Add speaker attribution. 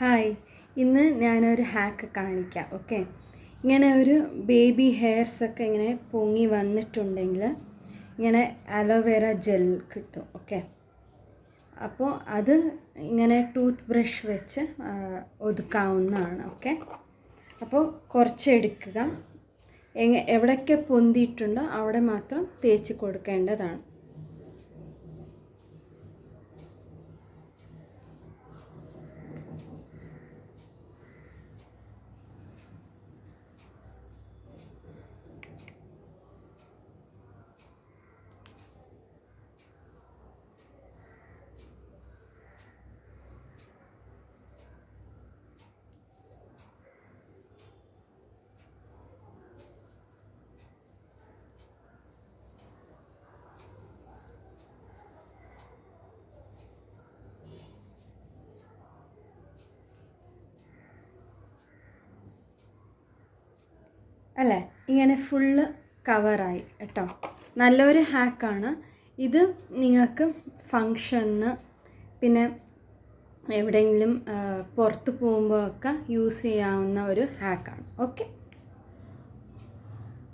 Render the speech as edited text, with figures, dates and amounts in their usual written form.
Speaker 1: Hi, ഇന്ന് ഞാനൊരു hack കാണിക്കാം. ഓക്കെ, ഇങ്ങനെ ഒരു ബേബി ഹെയർസൊക്കെ ഇങ്ങനെ പൊങ്ങി വന്നിട്ടുണ്ടെങ്കിൽ ഇങ്ങനെ അലോവേറ ജെൽ കിട്ടും. ഓക്കെ, അപ്പോൾ അത് ഇങ്ങനെ ടൂത്ത് ബ്രഷ് വെച്ച് ഒതുക്കാവുന്നതാണ്. ഓക്കെ, അപ്പോൾ കുറച്ച് എടുക്കുക. എവിടെയൊക്കെ പൊന്തിയിട്ടുണ്ടോ അവിടെ മാത്രം തേച്ച് കൊടുക്കേണ്ടതാണ്. അല്ലേ, ഇങ്ങനെ ഫുള്ള് കവറായി കേട്ടോ. നല്ലൊരു ഹാക്കാണ് ഇത്. നിങ്ങൾക്ക് ഫങ്ഷന് പിന്നെ എവിടെയെങ്കിലും പുറത്ത് പോകുമ്പോൾ ഒക്കെ യൂസ് ചെയ്യാവുന്ന ഒരു ഹാക്കാണ്. ഓക്കെ.